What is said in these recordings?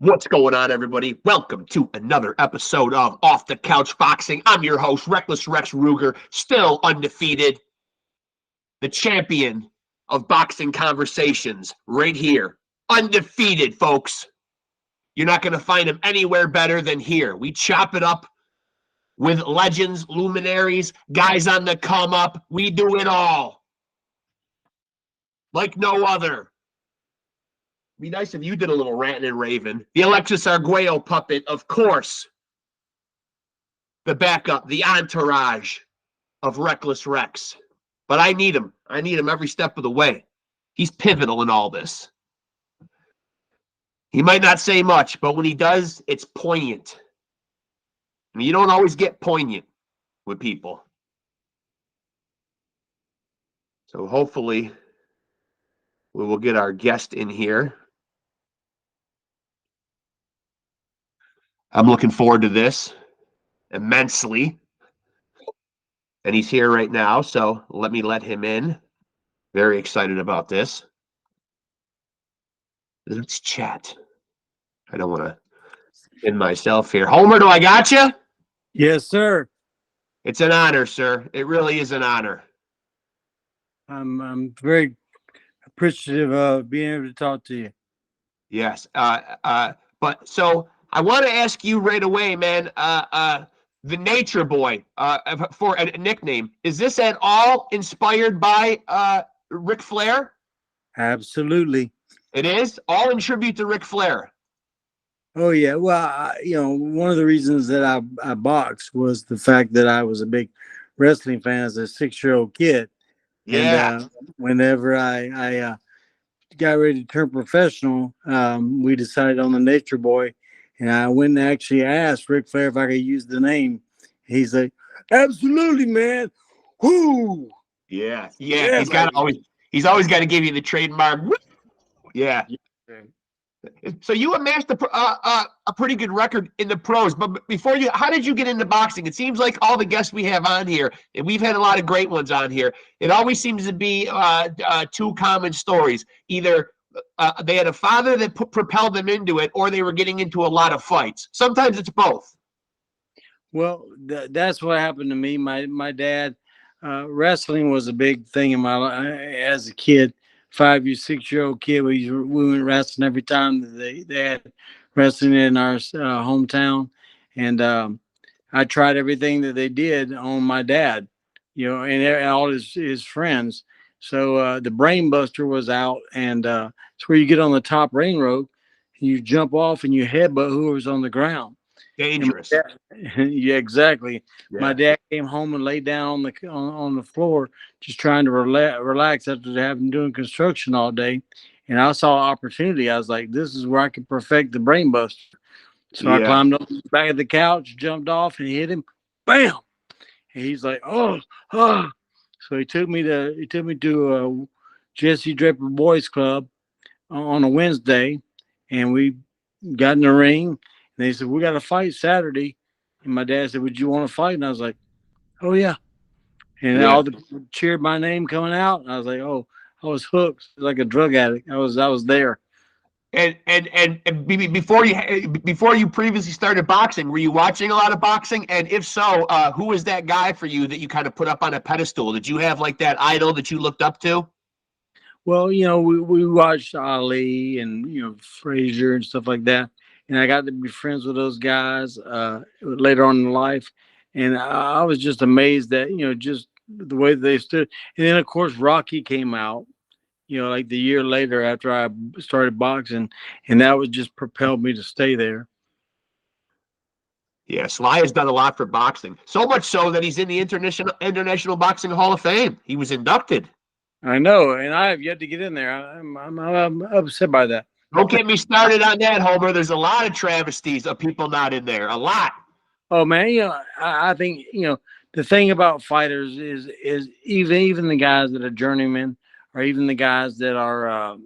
What's going on, everybody? Welcome to another episode of Off the Couch Boxing. I'm your host, Reckless Rex Ruger, still undefeated, the champion of boxing conversations right here. Undefeated, folks. You're not going to find him anywhere better than here. We chop it up with legends, luminaries, guys on the come up. We do it all like no other. Be nice if you did a little ranting and raving. The Alexis Arguello puppet, of course. The backup, the entourage of Reckless Rex. But I need him. I need him every step of the way. He's pivotal in all this. He might not say much, but when he does, it's poignant. And you don't always get poignant with people. So hopefully we will get our guest in here. I'm looking forward to this immensely. And he's here right now, so let me let him in. Very excited about this. Let's chat. I don't want to end myself here. Homer, do I got you? Yes, sir. It's an honor, sir. It really is an honor. I'm very appreciative of being able to talk to you. Yes. But so I want to ask you right away, man. The Nature Boy, for a nickname, is this at all inspired by Ric Flair? Absolutely. It is all in tribute to Ric Flair. Oh yeah. Well, one of the reasons that I boxed was the fact that I was a big wrestling fan as a 6-year-old kid. Yeah. And whenever I got ready to turn professional, we decided on the Nature Boy. And I went and actually asked Ric Flair if I could use the name. He's like, absolutely, man. Whoo! Yeah. He's always got to give you the trademark. Yeah. So you amassed a pretty good record in the pros. But before how did you get into boxing? It seems like all the guests we have on here, and we've had a lot of great ones on here, it always seems to be two common stories. Either they had a father that propelled them into it, or they were getting into a lot of fights. Sometimes it's both. Well, that's what happened to me. My dad, wrestling was a big thing in my life as a kid. 6-year-old kid. We went wrestling every time that they had wrestling in our hometown, and I tried everything that they did on my dad, and all his friends. So the Brain Buster was out, and it's where you get on the top ring rope, and you jump off and you headbutt whoever's on the ground. Dangerous. Yeah, exactly. Yeah. My dad came home and laid down on the floor, just trying to relax after having doing construction all day. And I saw an opportunity. I was like, "This is where I can perfect the Brain Buster." So I climbed up the back of the couch, jumped off, and hit him. Bam! And he's like, "Oh!" So he took me to Jesse Draper Boys Club on a Wednesday, and we got in the ring. And they said, "We got to fight Saturday." And my dad said, "Would you want to fight?" And I was like, "Oh yeah." And all the people cheered my name coming out. And I was like, "Oh," I was hooked like a drug addict. I was there. And before you previously started boxing, were you watching a lot of boxing? And if so, who was that guy for you that you kind of put up on a pedestal? Did you have like that idol that you looked up to? Well, we watched Ali and Frazier and stuff like that, and I got to be friends with those guys later on in life, and I was just amazed that just the way they stood. And then of course Rocky came out, like the year later after I started boxing, and that was just propelled me to stay there. Yeah, Sly has done a lot for boxing. So much so that he's in the International Boxing Hall of Fame. He was inducted. I know, and I have yet to get in there. I'm upset by that. Don't get me started on that, Homer. There's a lot of travesties of people not in there. A lot. Oh man, I think the thing about fighters is even the guys that are journeymen, or even the guys that are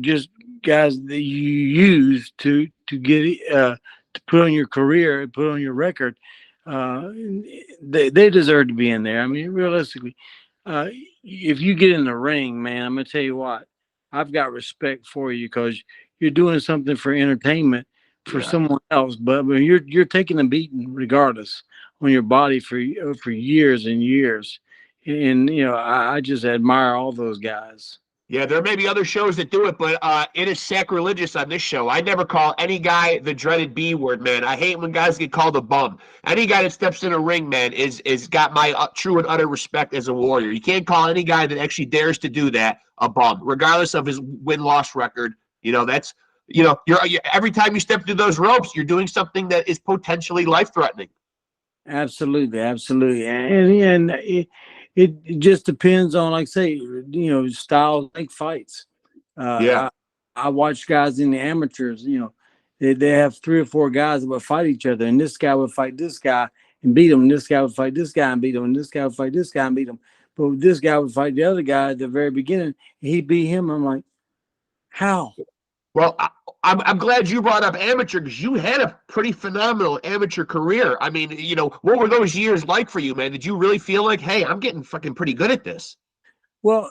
just guys that you use to get to put on your career, put on your record. They deserve to be in there. I mean, realistically, if you get in the ring, man, I'm gonna tell you what, I've got respect for you because you're doing something for entertainment for Yeah. someone else, but you're taking a beating regardless on your body for years and years. And I just admire all those guys. Yeah, there may be other shows that do it, but it is sacrilegious on this show. I never call any guy the dreaded B word, man. I hate when guys get called a bum. Any guy that steps in a ring, man, is got my true and utter respect as a warrior. You can't call any guy that actually dares to do that a bum, regardless of his win-loss record. That's you're every time you step through those ropes, you're doing something that is potentially life-threatening. Absolutely, absolutely, and it just depends on, like I say, styles make fights. Yeah. I watch guys in the amateurs. They have 3 or 4 guys that would fight each other, and this guy would fight this guy and beat him, and this guy would fight this guy and beat him, and this guy would fight this guy and beat him. But this guy would fight the other guy at the very beginning, and he beat him. I'm like, how? Well, I'm glad you brought up amateur because you had a pretty phenomenal amateur career. I mean, what were those years like for you, man? Did you really feel like, hey, I'm getting fucking pretty good at this? Well,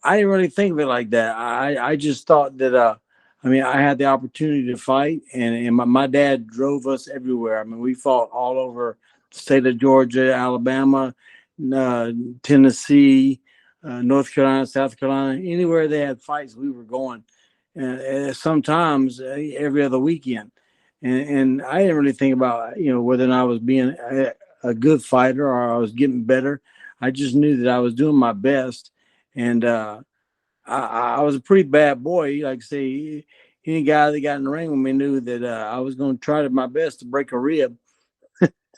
I didn't really think of it like that. I just thought that I had the opportunity to fight, and my dad drove us everywhere. I mean, we fought all over the state of Georgia, Alabama, Tennessee, North Carolina, South Carolina. Anywhere they had fights, we were going. Sometimes every other weekend, and I didn't really think about whether or not I was being a good fighter or I was getting better. I just knew that I was doing my best, and I was a pretty bad boy. Like I say, any guy that got in the ring with me knew that I was going to try my best to break a rib.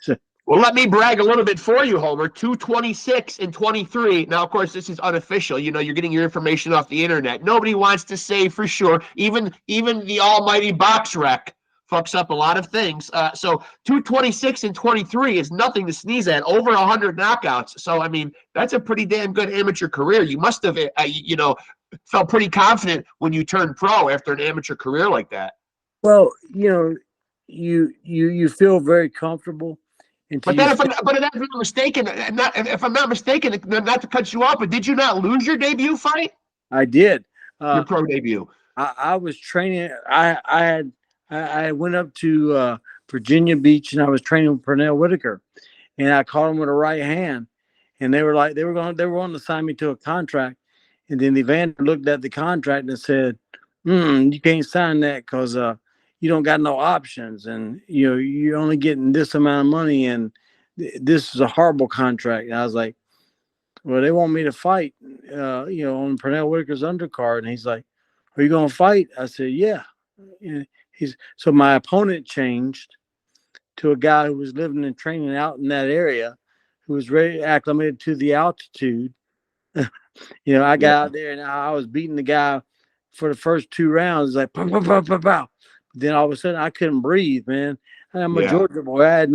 So, well, let me brag a little bit for you, Homer. 226 and 23. Now, of course, this is unofficial. You're getting your information off the internet. Nobody wants to say for sure. Even the almighty box rec fucks up a lot of things. So 226 and 23 is nothing to sneeze at. Over 100 knockouts. So, I mean, that's a pretty damn good amateur career. You must have, felt pretty confident when you turned pro after an amateur career like that. well, you feel very comfortable. But then, if I'm not mistaken, not to cut you off, but did you not lose your debut fight? I did. Your pro debut. I was training. I went up to Virginia Beach, and I was training with Pernell Whitaker, and I caught him with a right hand, and they were like they were going to sign me to a contract, and then the evander looked at the contract and said, "You can't sign that because you don't got no options, and you're only getting this amount of money, and this is a horrible contract." And I was like, "Well, they want me to fight, on Pernell Whitaker's undercard," and he's like, "Are you going to fight?" I said, "Yeah." And so my opponent changed to a guy who was living and training out in that area, who was very acclimated to the altitude. I got out there and I was beating the guy for the first 2 rounds, like pow, pow, pow, pow, pow. Then all of a sudden I couldn't breathe, man. I'm a Georgia boy. I had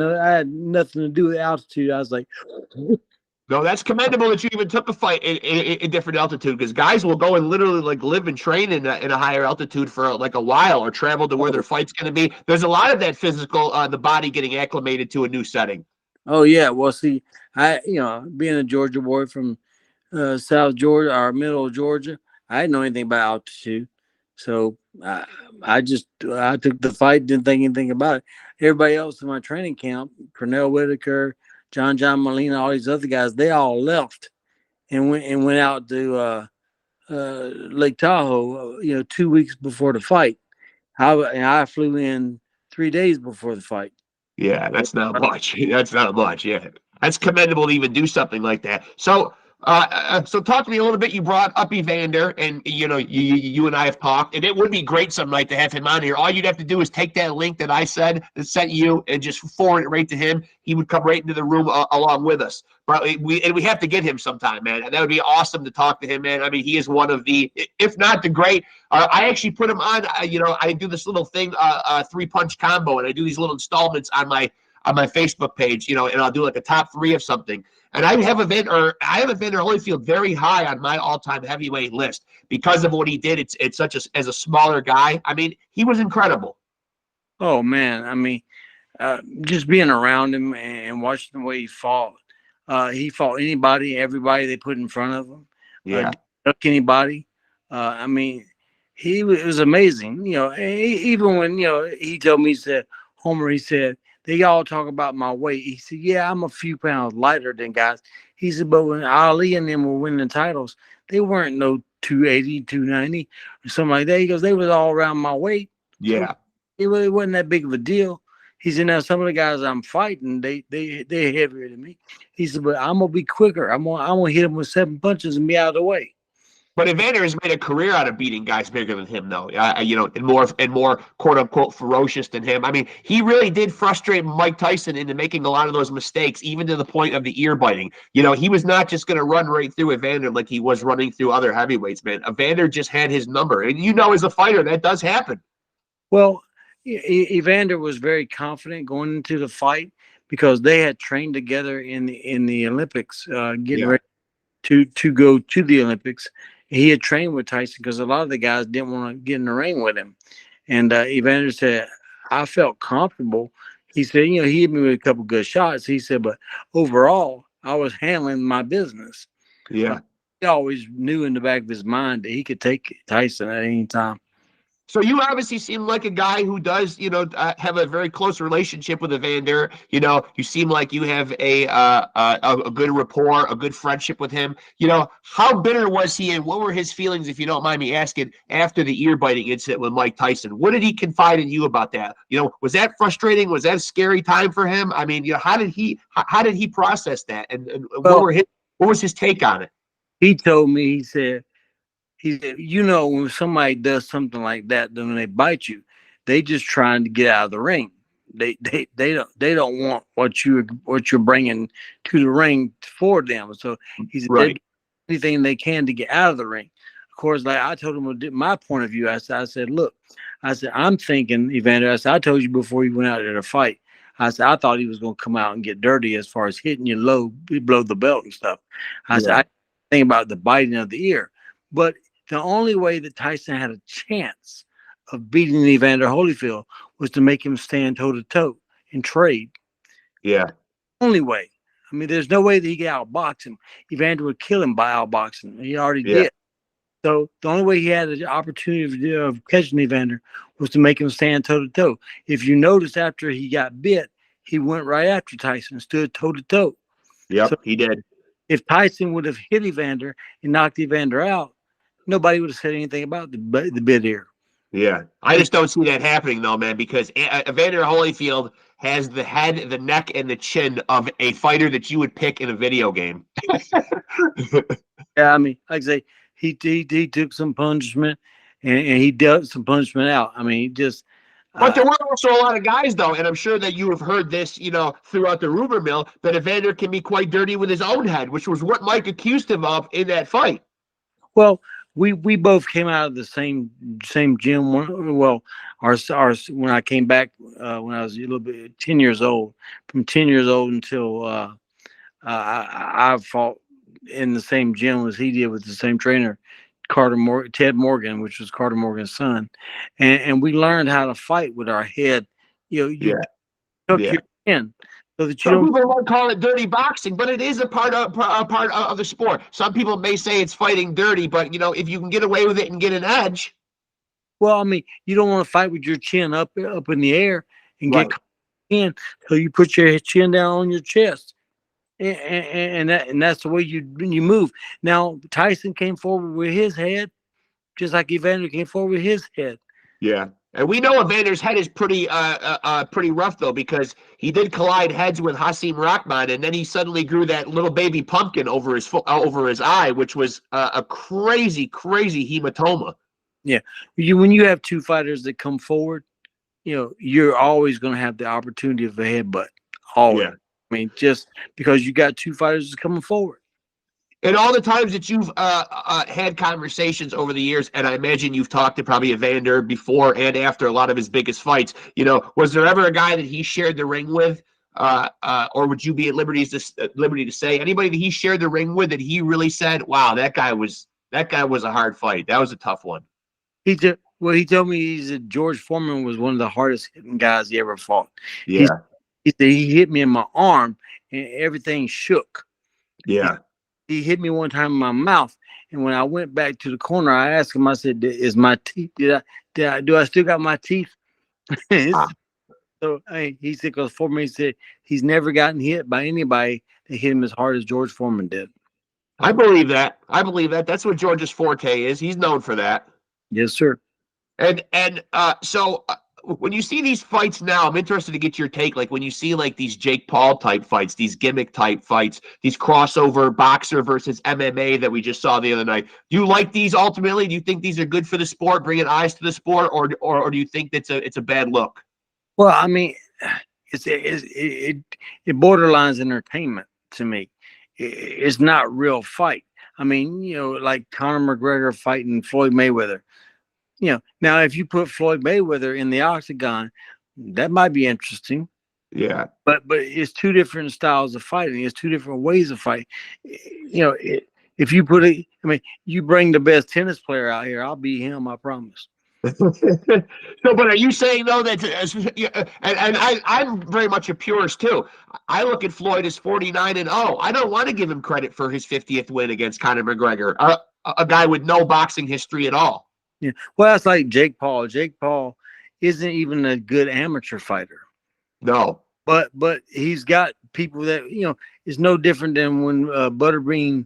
nothing to do with altitude. I was like, no, that's commendable that you even took a fight in different altitude, because guys will go and literally like live and train in a higher altitude for like a while, or travel to where their fight's going to be. There's a lot of that physical, the body getting acclimated to a new setting. Oh yeah, well, see, I being a Georgia boy from South Georgia or middle Georgia, I didn't know anything about altitude, so I took the fight, didn't think anything about it. Everybody else in my training camp, Pernell Whitaker, John Molina, all these other guys, they all left and went out to Lake Tahoe, 2 weeks before the fight. I flew in 3 days before the fight. Yeah, that's not much. That's not much. Yeah, that's commendable to even do something like that. So, so talk to me a little bit. You brought up Evander, and you and I have talked, and it would be great some night to have him on here. All you'd have to do is take that link that I said that sent you, and just forward it right to him. He would come right into the room along with us. But we have to get him sometime, man. And that would be awesome to talk to him, man. I mean, he is one of the, if not the great. I actually put him on. I do this little thing, 3-punch combo, and I do these little installments on my Facebook page, and I'll do like a top 3 of something. And I have Evander Holyfield very high on my all-time heavyweight list because of what he did. It's such as a smaller guy. I mean, he was incredible. Oh man, I mean, just being around him and watching the way he fought anybody, everybody they put in front of him. Yeah. Duck anybody. I mean, it was amazing. Even when he told me, he said, Homer, he said, they all talk about my weight. He said, yeah, I'm a few pounds lighter than guys. He said, but when Ali and them were winning titles, they weren't no 280, 290 or something like that. He goes, they was all around my weight. So Yeah. it really wasn't that big of a deal. He said, now some of the guys I'm fighting, they're heavier than me. He said, but I'm gonna be quicker. I'm gonna hit them with 7 punches and be out of the way. But Evander has made a career out of beating guys bigger than him, though. And more quote unquote ferocious than him. I mean, he really did frustrate Mike Tyson into making a lot of those mistakes, even to the point of the ear biting. He was not just going to run right through Evander like he was running through other heavyweights, man. Evander just had his number, and as a fighter, that does happen. Well, Evander was very confident going into the fight because they had trained together in the Olympics, getting ready to go to the Olympics. He had trained with Tyson because a lot of the guys didn't want to get in the ring with him. And Evander said, I felt comfortable. He said, he hit me with a couple good shots. He said, but overall, I was handling my business. Yeah. He always knew in the back of his mind that he could take Tyson at any time. So you obviously seem like a guy who does, have a very close relationship with Evander. You seem like you have a good rapport, a good friendship with him. How bitter was he, and what were his feelings, if you don't mind me asking, after the ear biting incident with Mike Tyson? What did he confide in you about that? Was that frustrating? Was that a scary time for him? I mean, how did he process that, and Well, what was his take on it? he told me, he said, when somebody does something like that, then when they bite you, they just trying to get out of the ring. They don't want what you're bringing to the ring for them. So he said, they do anything they can to get out of the ring. Of course, like I told him my point of view. I said, look, I'm thinking, Evander. I told you before you went out there to fight. I thought he was going to come out and get dirty as far as hitting you low, below the belt and stuff. Said, I think about the biting of the ear, but the only way that Tyson had a chance of beating Evander Holyfield was to make him stand toe to toe and trade. Yeah. Only way. I mean, there's no way that he could outbox him. Evander would kill him by outboxing. He already did. So the only way he had the opportunity of catching Evander was to make him stand toe to toe. If you notice, after he got bit, he went right after Tyson and stood toe to toe. Yep, so he did. If Tyson would have hit Evander and knocked Evander out, nobody would have said anything about the bit ear. Yeah, I just don't see that happening, though, man, because Evander Holyfield has the head, the neck, and the chin of a fighter that you would pick in a video game. Yeah, I mean, like I say, he took some punishment, and he dealt some punishment out. I mean, he just. But there were also a lot of guys, though, and I'm sure that you have heard this, throughout the rumor mill, that Evander can be quite dirty with his own head, which was what Mike accused him of in that fight. Well, we both came out of the same gym. Well, our when I came back when I was a little bit 10 years old, from 10 years old until I fought in the same gym as he did with the same trainer, Ted Morgan, which was Carter Morgan's son, and we learned how to fight with our head. You took your chin. So that Some people might call it dirty boxing, but it is a part of the sport. Some people may say it's fighting dirty, but if you can get away with it and get an edge. Well, I mean, you don't want to fight with your chin up in the air and get in, so you put your chin down on your chest, and that's the way you move. Now Tyson came forward with his head, just like Evander came forward with his head. Yeah. And we know Evander's head is pretty rough, though, because he did collide heads with Hasim Rahman, and then he suddenly grew that little baby pumpkin over his eye, which was a crazy hematoma. Yeah, when you have two fighters that come forward, you're always going to have the opportunity of a headbutt. Always. Yeah. I mean, just because you got two fighters coming forward. And all the times that you've had conversations over the years, and I imagine you've talked to probably Evander before and after a lot of his biggest fights, was there ever a guy that he shared the ring with, or would you be at liberty to say anybody that he shared the ring with that he really said, "Wow, that guy was a hard fight. That was a tough one." He told me he said George Foreman was one of the hardest hitting guys he ever fought. Yeah, he said he hit me in my arm and everything shook. Yeah. He hit me one time in my mouth, And when I went back to the corner, I asked him, I said, is my teeth, do I still got my teeth? Ah, So hey, he said, because Foreman, he said he's never gotten hit by anybody that hit him as hard as George Foreman did. I believe that. I believe that. That's what George's forte is. He's known for that. Yes, sir. So when you see these fights now, I'm interested to get your take. Like when you see like these Jake Paul type fights, these gimmick type fights, these crossover boxer versus MMA that we just saw the other night. Do you like these ultimately? Do you think these are good for the sport, bringing eyes to the sport, or do you think it's a bad look? Well, I mean, it borderlines entertainment to me. It's not real fight. I mean, like Conor McGregor fighting Floyd Mayweather. Now if you put Floyd Mayweather in the octagon, that might be interesting. Yeah. But it's two different styles of fighting. It's two different ways of fighting. If you put it, I mean, you bring the best tennis player out here, I'll beat him. I promise. So, but are you saying though that, I'm very much a purist too. I look at Floyd as 49-0. I don't want to give him credit for his 50th win against Conor McGregor, a guy with no boxing history at all. Yeah, well, that's like Jake Paul. Jake Paul isn't even a good amateur fighter. No, but he's got people that is no different than when Butterbean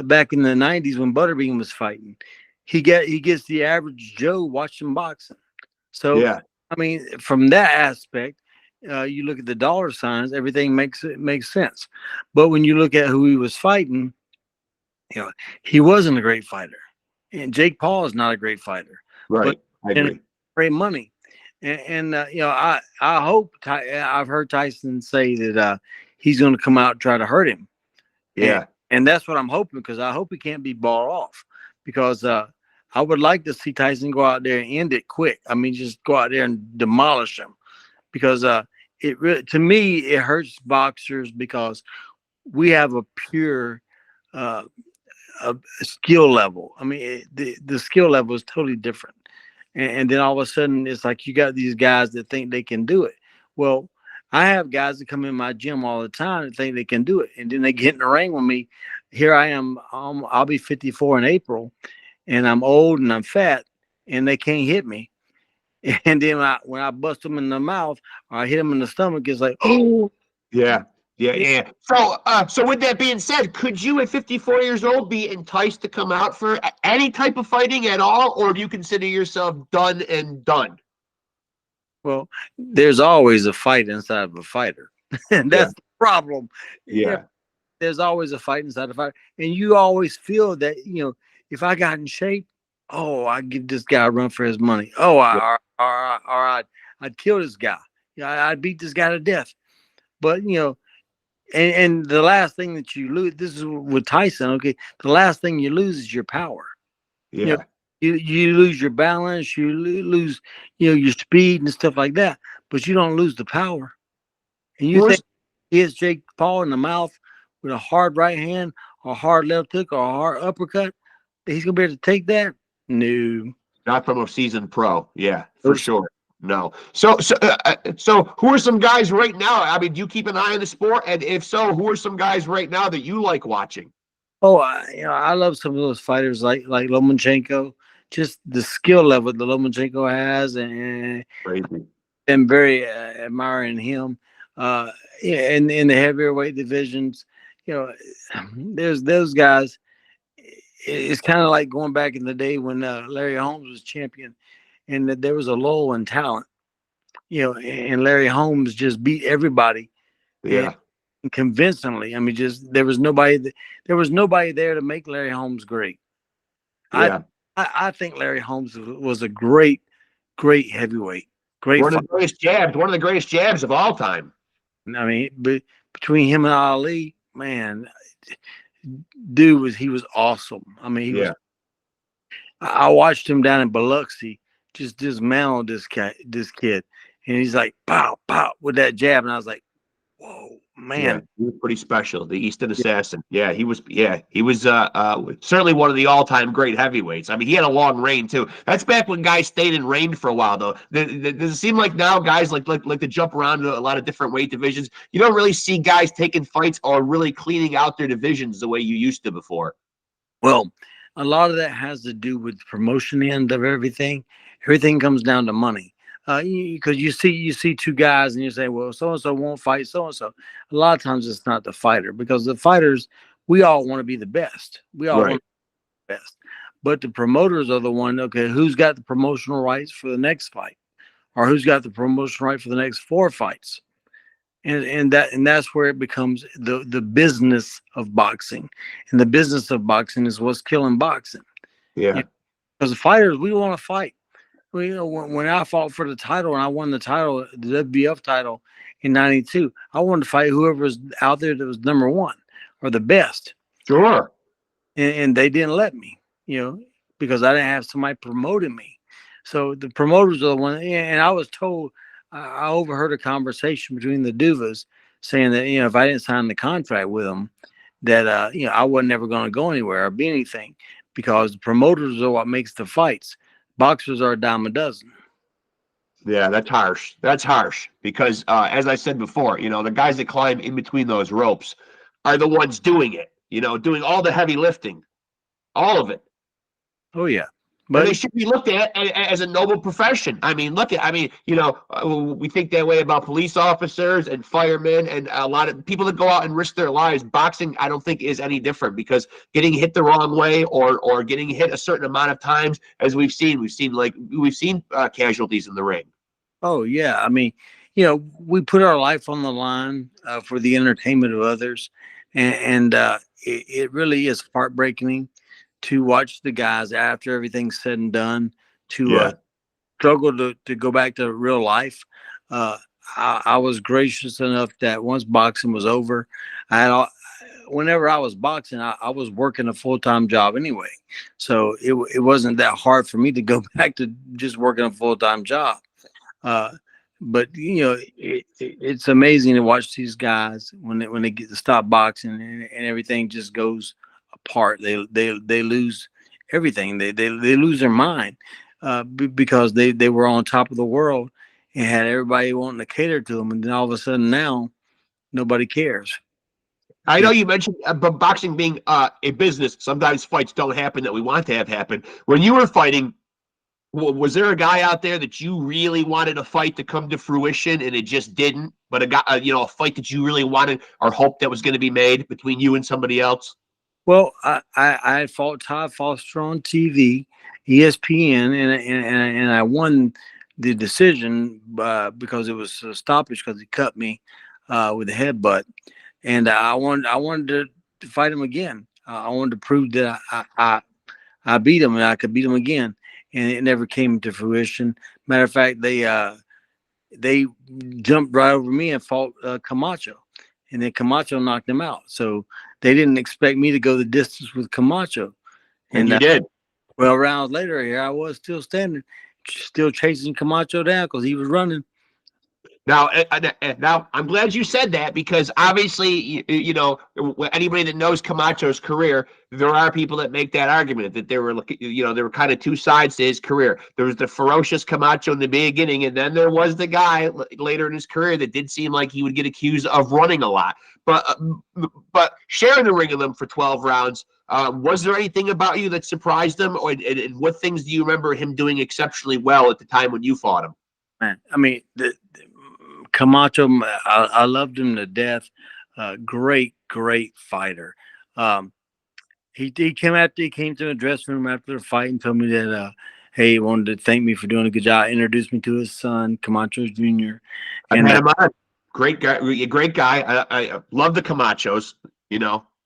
back in the '90s when Butterbean was fighting. He gets the average Joe watching boxing. So yeah. I mean, from that aspect, you look at the dollar signs, everything makes sense. But when you look at who he was fighting, he wasn't a great fighter, and Jake Paul is not a great fighter. Right, but I agree. Great money, and I hope I've heard Tyson say that he's going to come out and try to hurt him. Yeah, and that's what I'm hoping, because I hope he can't be bought off, because I would like to see Tyson go out there and end it quick. I mean, just go out there and demolish him, because it really, to me, it hurts boxers, because we have a pure a skill level. I mean, the skill level is totally different. And then all of a sudden, it's like you got these guys that think they can do it. Well, I have guys that come in my gym all the time that think they can do it, and then they get in the ring with me. Here I am. I'll be 54 in April, and I'm old and I'm fat, and they can't hit me. And then when I bust them in the mouth or I hit them in the stomach, it's like, oh, yeah. So with that being said, could you at 54 years old be enticed to come out for any type of fighting at all, or do you consider yourself done and done? Well, there's always a fight inside of a fighter. And that's the problem. Yeah. There's always a fight inside of a fighter. And you always feel that, if I got in shape, I'd give this guy a run for his money. I'd kill this guy. I'd beat this guy to death. But, and the last thing that you lose, this is with Tyson, okay, the last thing you lose is your power. Yeah. You lose your balance, you lose, your speed and stuff like that, but you don't lose the power. And you think he hits Jake Paul in the mouth with a hard right hand, or a hard left hook, or a hard uppercut, that he's gonna be able to take that? No, not from a seasoned pro. Yeah, for sure. No. So who are some guys right now? I mean, do you keep an eye on the sport? And if so, who are some guys right now that you like watching? Oh, I love some of those fighters like Lomachenko. Just the skill level that Lomachenko has, and crazy. I'm very admiring him. In the heavyweight divisions, there's those guys. It's kind of like going back in the day when Larry Holmes was champion, and that there was a lull in talent. And Larry Holmes just beat everybody. Yeah. And convincingly. I mean, just there was nobody there to make Larry Holmes great. Yeah. I think Larry Holmes was a great heavyweight. Great. One of the greatest jabs of all time. I mean, between him and Ali, man, dude he was awesome. I mean, he was. I watched him down in Biloxi just dismantle this kid, and he's like pow pow with that jab, and I was like, whoa, man. Yeah, he was pretty special. The Eastern Assassin. Yeah, he was certainly one of the all-time great heavyweights. I mean, he had a long reign too. That's back when guys stayed in reign for a while, though. Does it seem like now guys like to jump around to a lot of different weight divisions? You don't really see guys taking fights or really cleaning out their divisions the way you used to before. Well, a lot of that has to do with the promotion end of everything. Everything comes down to money. Because you see two guys and you say, well, so and so won't fight so and so. A lot of times it's not the fighter, because the fighters, we all want to be the best. We all want Right. to be the best. But the promoters are the one. Okay, who's got the promotional rights for the next fight, or who's got the promotional right for the next four fights? And that's where it becomes the business of boxing, and the business of boxing is what's killing boxing. Yeah. Because the fighters, we want to fight. Well, when I fought for the title and I won the title, the WBF title in '92, I wanted to fight whoever was out there that was number one or the best, Sure. and they didn't let me, because I didn't have somebody promoting me. So the promoters are the one, and I was told, I overheard a conversation between the Duvas saying that if I didn't sign the contract with them, that I wasn't ever going to go anywhere or be anything, because the promoters are what makes the fights. Boxers are a dime a dozen. Yeah, that's harsh. That's harsh because, as I said before, the guys that climb in between those ropes are the ones doing it. Doing all the heavy lifting, all of it. Oh yeah, And they but should be looked at as a noble profession. I mean, we think that way about police officers and firemen and a lot of people that go out and risk their lives. Boxing, I don't think, is any different, because getting hit the wrong way or getting hit a certain amount of times, as we've seen casualties in the ring. oh yeah, I mean, we put our life on the line for the entertainment of others, and it really is heartbreaking to watch the guys after everything's said and done to Yeah. struggle to go back to real life. Uh, I was gracious enough that once boxing was over, I had whenever I was boxing, I was working a full-time job anyway. So it wasn't that hard for me to go back to just working a full-time job. Uh, but it's amazing to watch these guys when they get to stop boxing, and everything just goes apart. They lose everything. They lose their mind because they were on top of the world and had everybody wanting to cater to them, and then all of a sudden now nobody cares. I Yeah. know you mentioned boxing being a business. Sometimes fights don't happen that we want to have happen. When you were fighting, was there a guy out there that you really wanted a fight to come to fruition and it just didn't? But a fight that you really wanted or hoped that was going to be made between you and somebody else? Well, I fought Todd Foster on TV, ESPN, and I won the decision because it was a stoppage because he cut me with a headbutt, and I wanted to fight him again. I wanted to prove that I beat him and I could beat him again, and it never came to fruition. Matter of fact, they jumped right over me and fought Camacho, and then Camacho knocked him out. So they didn't expect me to go the distance with Camacho. And you did. 12 rounds later, here I was still standing, still chasing Camacho down because he was running. Now, now I'm glad you said that, because obviously, anybody that knows Camacho's career, there are people that make that argument that there were kind of two sides to his career. There was the ferocious Camacho in the beginning, and then there was the guy later in his career that did seem like he would get accused of running a lot. But sharing the ring with him for 12 rounds, was there anything about you that surprised him, and what things do you remember him doing exceptionally well at the time when you fought him? Man, I mean, Camacho, I loved him to death. Great fighter. He came to the dressing room after the fight and told me that hey, he wanted to thank me for doing a good job. Introduced me to his son, Camacho Jr. And had him on. Great guy, great guy. I love the Camachos.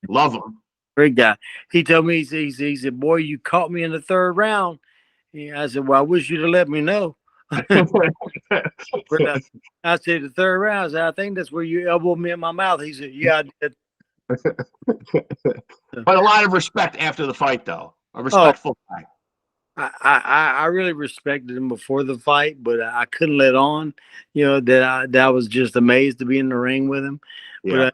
Love them. Great guy. He told me, he said, boy, you caught me in the third round. I said, well, I wish you'd have let me know. But I said, the third round, I said, I think that's where you elbowed me in my mouth. He said, yeah, I did. But a lot of respect after the fight, though. A respectful fight. I really respected him before the fight, but I couldn't let on, that I was just amazed to be in the ring with him. Yeah.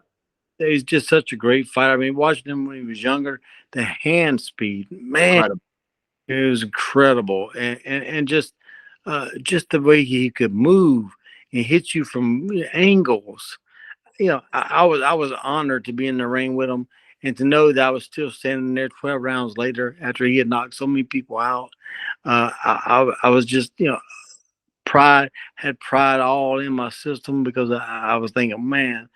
But he's just such a great fighter. I mean, watching him when he was younger, the hand speed, man, Incredible. it was incredible, and just the way he could move and hit you from angles. I was honored to be in the ring with him, and to know that I was still standing there 12 rounds later after he had knocked so many people out, I was just, had pride all in my system because I was thinking, man,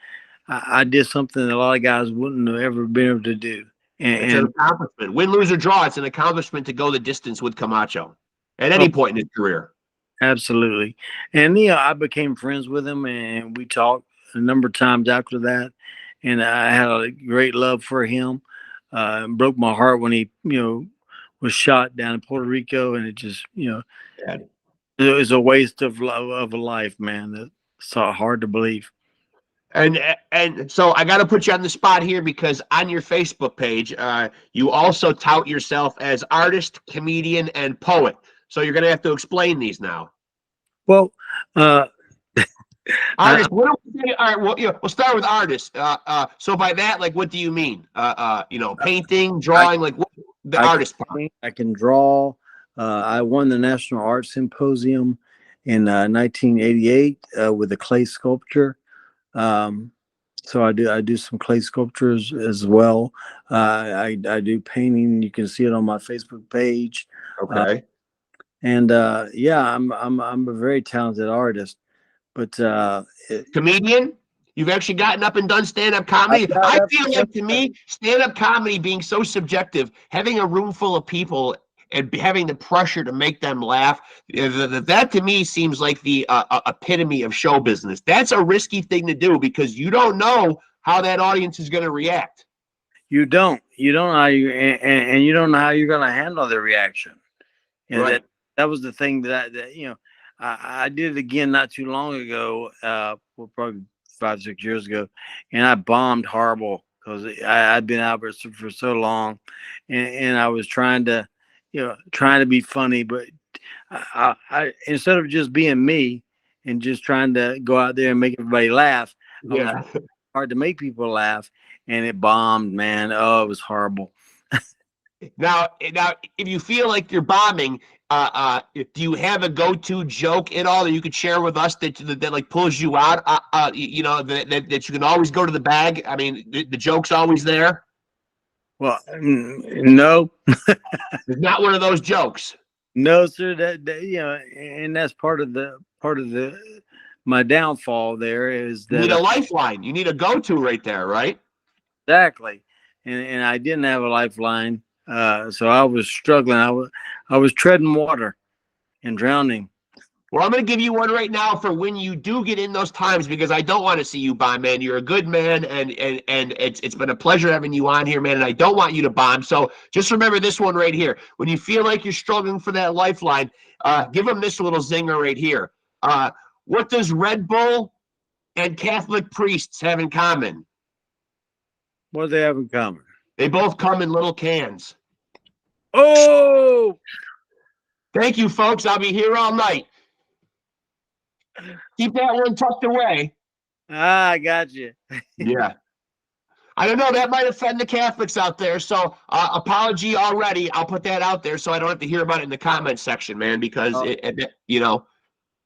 I did something that a lot of guys wouldn't have ever been able to do. It's an And accomplishment. Win, lose, or draw. It's an accomplishment to go the distance with Camacho at any point in his career. absolutely. And, I became friends with him and we talked a number of times after that. And I had a great love for him. It broke my heart when he, was shot down in Puerto Rico. And it just, Yeah. it was a waste of a life, man. That's so hard to believe. And so I got to put you on the spot here because on your Facebook page, you also tout yourself as artist, comedian, and poet. So you're going to have to explain these now. Well, Artist, what do we say? All right, we'll start with artist. So by that, like, what do you mean? Painting, drawing, like what, the artist part. I can draw. I won the National Art Symposium in 1988 with a clay sculpture. So I do some clay sculptures as well. I do painting. You can see it on my Facebook page. Okay. Yeah, I'm a very talented artist. But comedian, you've actually gotten up and done stand-up comedy. I feel like, to me, stand-up comedy being so subjective, having a room full of people and having the pressure to make them laugh, that to me seems like the epitome of show business. That's a risky thing to do because you don't know how that audience is going to react. You don't know how and you don't know how you're going to handle the reaction. Right. That was the thing that I did it again not too long ago, probably 5-6 years ago, and I bombed horrible because I'd been out for so long, and I was trying to be funny, but I instead of just being me and just trying to go out there and make everybody laugh, I was hard to make people laugh, and it bombed, man. Oh, it was horrible. Now, if you feel like you're bombing, do you have a go-to joke at all that you could share with us that like pulls you out? That you can always go to the bag. I mean, the joke's always there. Well, no, it's not one of those jokes. No, sir. That and that's part of my downfall. There is that you need a lifeline. You need a go-to right there, right? Exactly, and I didn't have a lifeline. So I was struggling. I was treading water and drowning. Well, I'm going to give you one right now for when you do get in those times because I don't want to see you bomb, man. You're a good man, and it's been a pleasure having you on here, man, and I don't want you to bomb. So just remember this one right here. When you feel like you're struggling for that lifeline, give them this little zinger right here. What does Red Bull and Catholic priests have in common? What do they have in common? They both come in little cans. Oh! Thank you, folks. I'll be here all night. Keep that one tucked away. I got you. Yeah. I don't know. That might offend the Catholics out there. So apology already. I'll put that out there so I don't have to hear about it in the comments section, man, because,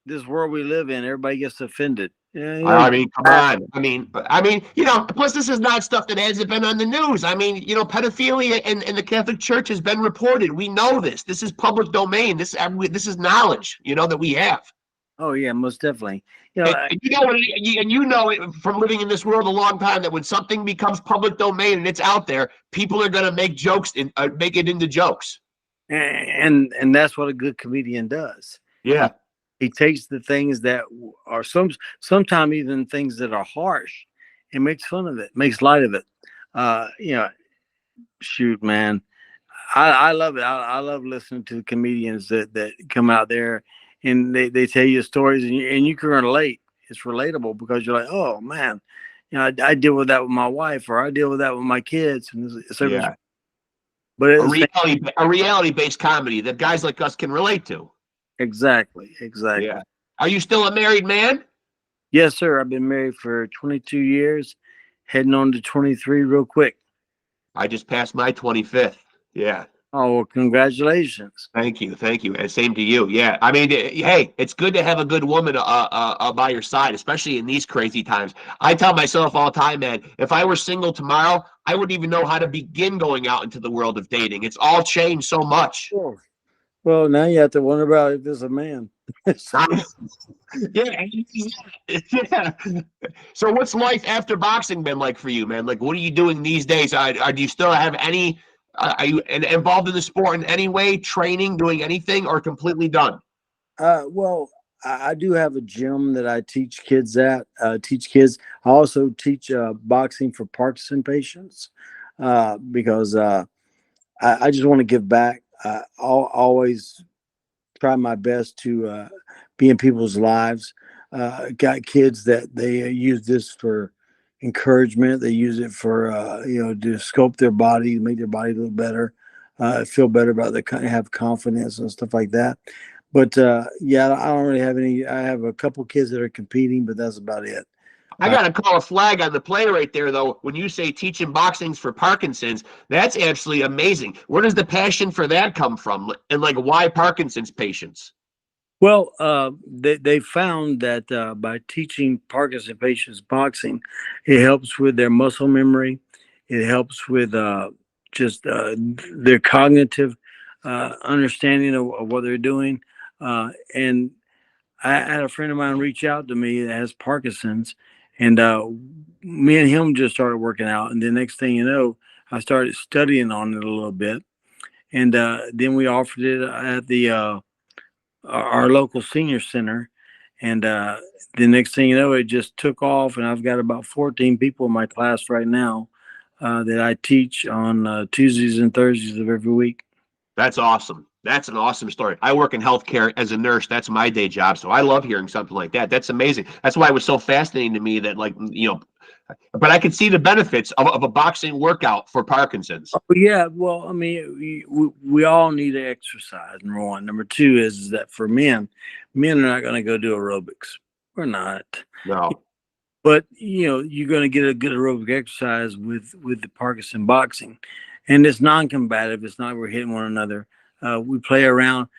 this world we live in, everybody gets offended. I mean, come on. I mean, plus this is not stuff that hasn't been on the news. I mean, pedophilia in the Catholic Church has been reported. We know this. This is public domain. This is knowledge, that we have. Oh yeah, most definitely. And you know it from living in this world a long time that when something becomes public domain and it's out there, people are going to make jokes and make it into jokes. And that's what a good comedian does. Yeah. He takes the things that are sometimes even things that are harsh and makes fun of it, makes light of it. Shoot, man. I love it. I love listening to comedians that come out there and they tell you stories and you can relate. It's relatable because you're like, oh man, I deal with that with my wife or I deal with that with my kids. And yeah. But a reality-based comedy that guys like us can relate to. Exactly. Yeah. Are you still a married man? Yes, sir. I've been married for 22 years, heading on to 23 real quick. I just passed my 25th. Yeah. Oh, well, congratulations. Thank you, thank you, and same to you. Yeah, I mean, hey, it's good to have a good woman by your side, especially in these crazy times. I tell myself all the time, man, if I were single tomorrow, I wouldn't even know how to begin going out into the world of dating. It's all changed so much. Sure. Well, now you have to wonder about if there's a man. Yeah, yeah. So, what's life after boxing been like for you, man? Like, what are you doing these days? Do you still have any? Are you involved in the sport in any way, training, doing anything, or completely done? Well, I do have a gym that I teach kids at. Teach kids. I also teach boxing for Parkinson patients because I just want to give back. I'll always try my best to be in people's lives. Got kids that they use this for encouragement. They use it for to sculpt their body, make their body look better, feel better about have confidence and stuff like that. But yeah, I don't really have any. I have a couple kids that are competing, but that's about it. I got to call a flag on the play right there, though. When you say teaching boxing's for Parkinson's, that's absolutely amazing. Where does the passion for that come from? And like, why Parkinson's patients? Well, they found that by teaching Parkinson patients boxing, it helps with their muscle memory. It helps with just their cognitive understanding of what they're doing. And I had a friend of mine reach out to me that has Parkinson's, and me and him just started working out. And the next thing you know, I started studying on it a little bit, and then we offered it at the our local senior center. And the next thing you know, it just took off. And I've got about 14 people in my class right now that I teach on Tuesdays and Thursdays of every week. That's awesome. That's an awesome story. I work in healthcare as a nurse. That's my day job. So I love hearing something like that. That's amazing. That's why it was so fascinating to me that, like, but I could see the benefits of a boxing workout for Parkinson's. Oh, yeah. Well, I mean, we all need to exercise. Number one. Number two is that for men are not going to go do aerobics. We're not. No. But you're going to get a good aerobic exercise with the Parkinson boxing, and it's non-combative. It's not we're hitting one another. We play around.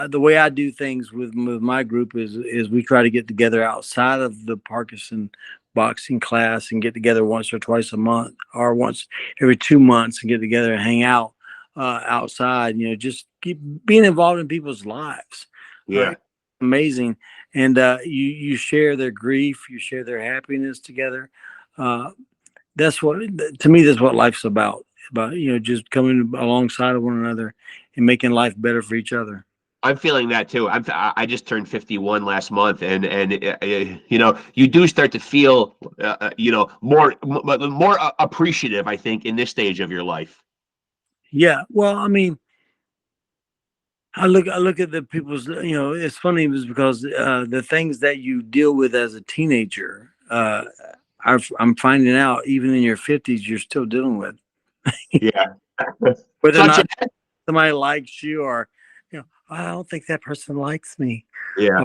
The way I do things with my group is we try to get together outside of the Parkinson boxing class and get together once or twice a month or once every 2 months and get together and hang out outside. Just keep being involved in people's lives. Yeah. Amazing. And you share their grief, you share their happiness together. That's what, to me, that's what life's about just coming alongside of one another and making life better for each other. I'm feeling that too. I just turned 51 last month, and you do start to feel more appreciative, I think, in this stage of your life. Yeah, well, I mean, I look at the people's, it's funny because the things that you deal with as a teenager, I'm finding out even in your 50s you're still dealing with. Yeah. Whether or Such a not somebody likes you, or I don't think that person likes me. yeah.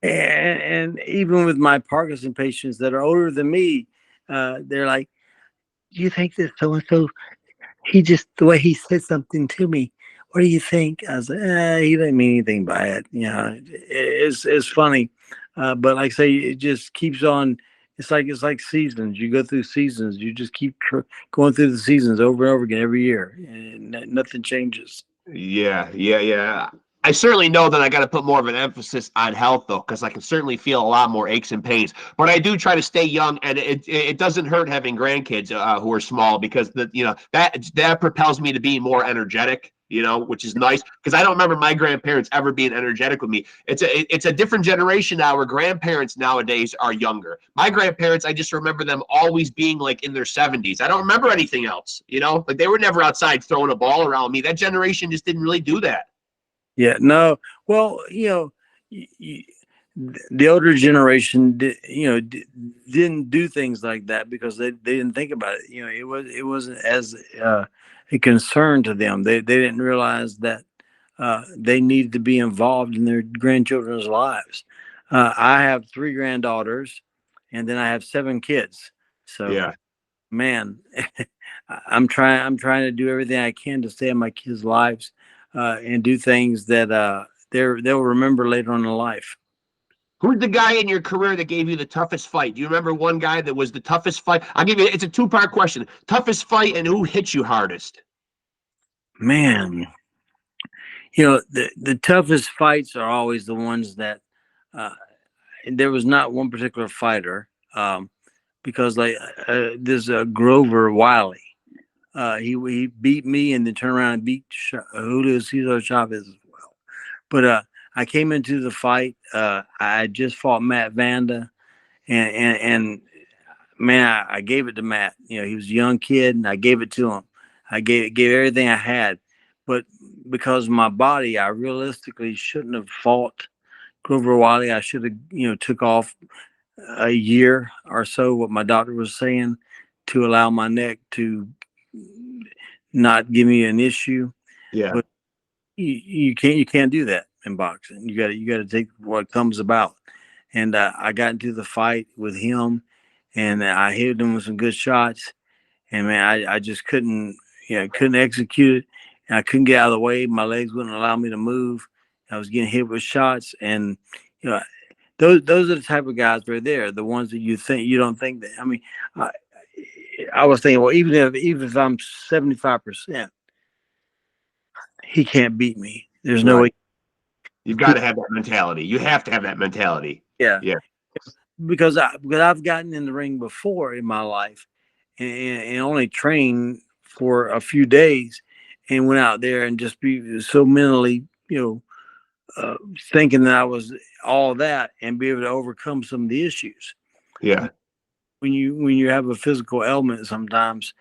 And even with my Parkinson patients that are older than me, they're like, "Do you think that so and so? He just the way he said something to me. What do you think?" I was like, "He didn't mean anything by it." It's funny, but like I say, it just keeps on. It's like seasons. You go through seasons. You just keep going through the seasons over and over again every year, and nothing changes. Yeah, yeah, yeah. I certainly know that I got to put more of an emphasis on health, though, because I can certainly feel a lot more aches and pains. But I do try to stay young, and it doesn't hurt having grandkids who are small, because that propels me to be more energetic. Which is nice, because I don't remember my grandparents ever being energetic with me. It's a different generation now, where grandparents nowadays are younger. My grandparents, I just remember them always being like in their 70s. I don't remember anything else. Like they were never outside throwing a ball around me. That generation just didn't really do that. Yeah, no. Well, the older generation, didn't do things like that because they didn't think about it. It wasn't as a concern to them. They didn't realize that they needed to be involved in their grandchildren's lives. I have three granddaughters, and then I have seven kids. So Yeah. Man, I'm trying to do everything I can to stay in my kids' lives, and do things that they'll remember later on in life. Who's the guy in your career that gave you the toughest fight? Do you remember one guy that was the toughest fight? I'll give you, it's a two-part question. Toughest fight and who hit you hardest? Man, you know, the toughest fights are always the ones that uh, there was not one particular fighter, because like there's Grover Wiley. He beat me and then turned around and beat Julio Cesar Chavez as well. But I came into the fight. I just fought Matt Vanda, and man, I gave it to Matt. You know, he was a young kid, and I gave it to him. I gave everything I had, but because of my body, I realistically shouldn't have fought Grover Wiley. I should have, took off a year or so, what my doctor was saying, to allow my neck to not give me an issue. Yeah. But you can't do that in boxing. You got to take what comes about. And I got into the fight with him, and I hit him with some good shots. And man, I just couldn't execute it. And I couldn't get out of the way. My legs wouldn't allow me to move. I was getting hit with shots, and you know, those are the type of guys right there, the ones that you don't think that. I mean, I was thinking, well, even if I'm 75%, he can't beat me. There's no way. You've got to have that mentality. You have to have that mentality. Yeah. Yeah. Because I've gotten in the ring before in my life, and only trained for a few days, and went out there and just be so mentally, thinking that I was all that, and be able to overcome some of the issues. Yeah. When you have a physical ailment, sometimes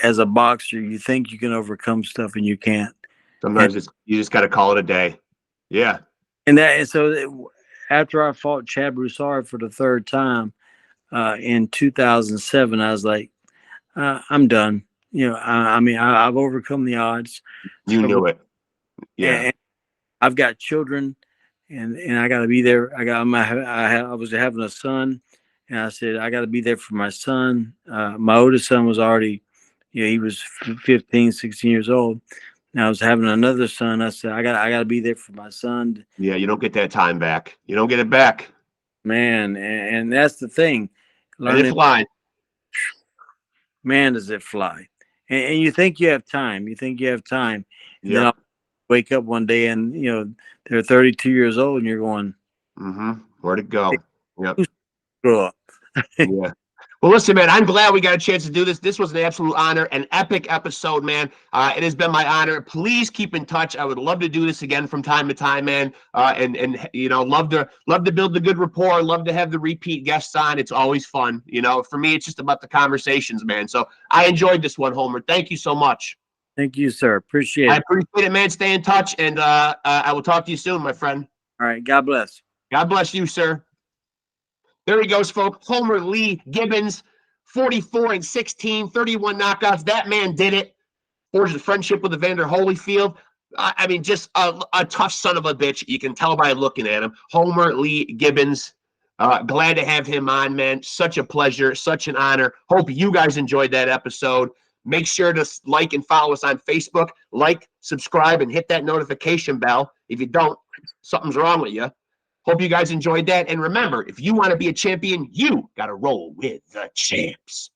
as a boxer, you think you can overcome stuff and you can't. Sometimes you just got to call it a day. Yeah. And so after I fought Chad Broussard for the third time in 2007, I was like, I'm done. I've overcome the odds. You knew it. Yeah. And I've got children, and I got to be there. I was having a son, and I said, I got to be there for my son. My oldest son was already, he was 15, 16 years old. And I was having another son. I said, I got to be there for my son. Yeah. You don't get that time back. You don't get it back. Man. And that's the thing. And it flies. Man, does it fly. And you think you have time. And then I'll wake up one day and, they're 32 years old and you're going, where'd it go? Yep. Grow up. Yeah. Well, listen, man, I'm glad we got a chance to do this. This was an absolute honor, an epic episode, man. It has been my honor. Please keep in touch. I would love to do this again from time to time, man. And love to build the good rapport. Love to have the repeat guests on. It's always fun. For me, it's just about the conversations, man. So I enjoyed this one, Homer. Thank you so much. Thank you, sir. Appreciate it. I appreciate it, man. Stay in touch, and I will talk to you soon, my friend. All right. God bless. God bless you, sir. There he goes, folks. Homer Lee Gibbins, 44-16, 31 knockouts. That man did it. Forged a friendship with Evander Holyfield. I mean, just a tough son of a bitch. You can tell by looking at him. Homer Lee Gibbins. Glad to have him on, man. Such a pleasure. Such an honor. Hope you guys enjoyed that episode. Make sure to like and follow us on Facebook. Like, subscribe, and hit that notification bell. If you don't, something's wrong with you. Hope you guys enjoyed that. And remember, if you want to be a champion, you got to roll with the champs.